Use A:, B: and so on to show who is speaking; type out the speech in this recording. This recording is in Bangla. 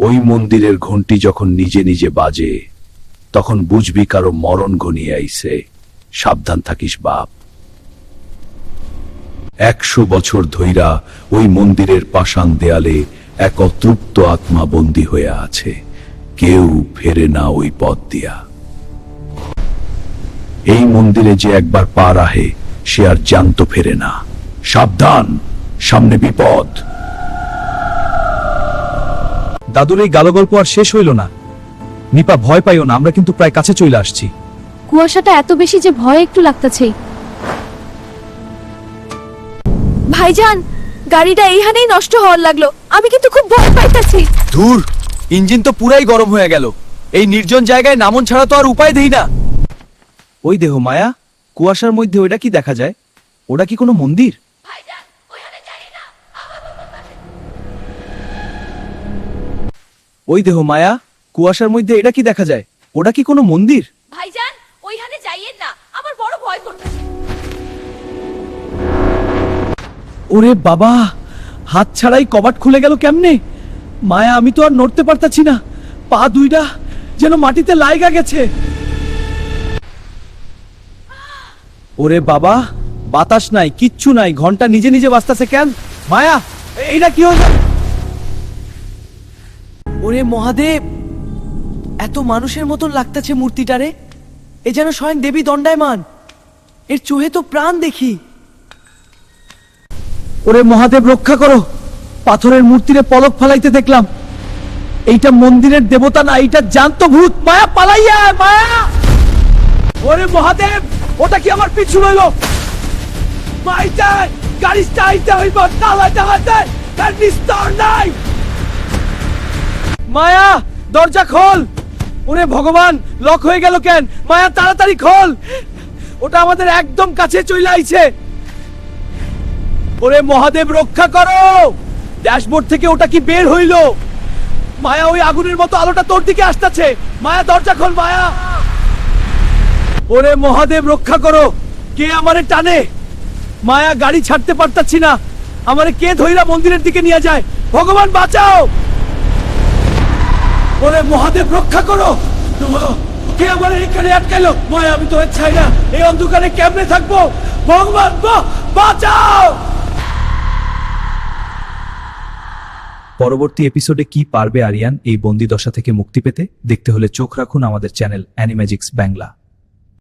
A: ওই মন্দিরের ঘন্টি যখন নিজে নিজে বাজে তখন বুঝবি কারো মরণ ঘনিয়ে আইছে। সাবধান থাকিস বাপ। 100 বছর ধইরা ওই মন্দিরের পাষাণ দেয়ালে এক অতৃপ্ত আত্মা বন্দী হয়ে আছে। কেউ ফেরে না ওই পথ দিয়া। এই মন্দিরে যে একবার পা রাহে সে আর জ্যান্ত ফেরে না। সাবধান, সামনে বিপদ।
B: দাদুর এই গালো গল্প আর শেষ হইল না। নিপা, ভয় পাইও না, আমরা কিন্তু প্রায় কাছে চলে আসছি।
C: কুয়াশাটা এত বেশি যে ভয় একটু লাগতেছে। ভাইজান, গাড়িটা এইখানেই নষ্ট হওয়ার লাগলো। আমি কিন্তু খুব ভয় পাইতাছি।
B: ধুর, ইঞ্জিন তো পুরাই গরম হয়ে গেল। এই নির্জন জায়গায় নামন ছাড়া তো আর উপায় দেই না। ওই দেহ মায়া, কুয়াশার মধ্যে ওটা কি দেখা যায়? ওটা কি কোনো মন্দির? ওই দেহ মায়া, কুয়াশার মধ্যে এটা কি দেখা যায়? ওটা কি কোনো মন্দির?
C: ভাইজান, ওইখানে যাইয়েন না, আমার বড় ভয় করতেছে।
B: ওরে বাবা, হাত ছাড়াই কবাট খুলে গেল কেমনে? মায়া, আমি তো আর নড়তে পারতাছি না। পা দুইটা যেন মাটিতে লাইগা গেছে। ওরে বাবা, বাতাস নাই, কিচ্ছু নাই, ঘন্টা নিজে নিজে বাজতাছে কেন? মায়া, এইটা কি হলো? ওরে মহাদেব, এত মানুষের মতন লাগতেছে মূর্তিটারে। এ যেন স্বয়ং দেবী দণ্ডায়মান। এর চোহে তো প্রাণ দেখি। ওরে মহাদেব, রক্ষা করো। পাথরের মূর্তিরে পলক ফালাইতে দেখলাম। এইটা মন্দিরের দেবতা না, এইটা জ্যান্ত ভূত। মায়া, পালাইয়া মায়া। ওরে মহাদেব, ওটা কি আমার পিছু রইল? মাইটা গাড়ি স্টাইতে হইব, তালাতে হাতে তার নিস্তার নাই। মায়া, দরজা খোল। ওরে ভগবান, লক হয়ে গেল কেন? মায়া, তাড়াতাড়ি খোল। ওটা আমাদের একদম কাছে চলে আইছে। ওরে মহাদেব, রক্ষা করো। ড্যাশবোর্ড থেকে ওটা কি বের হইল? মায়া, ওই আগুনের মতো আলোটা তোর দিকে আসতেছে। মায়া, দরজা খোল মায়া। ওরে মহাদেব, রক্ষা করো। কে আমারে টানে? মায়া, গাড়ি ছাড়তে পারতাছি না। আমারে কে ধইরা মন্দিরের দিকে নিয়ে যায়? ভগবান বাঁচাও। ওরে মহাদেব, রক্ষা করো। কে আমারে এখানে আটকাইলো? মায়া, আমি তো চাই না এই অন্ধকারে কেমনে থাকবো। ভগবান বাঁচাও। পরবর্তী এপিসোডে কি পারবে আরিয়ান এই বন্দি দশা থেকে মুক্তি পেতে? দেখতে হলে চোখ রাখুন আমাদের চ্যানেল অ্যানিম্যাজিক্স বাংলা।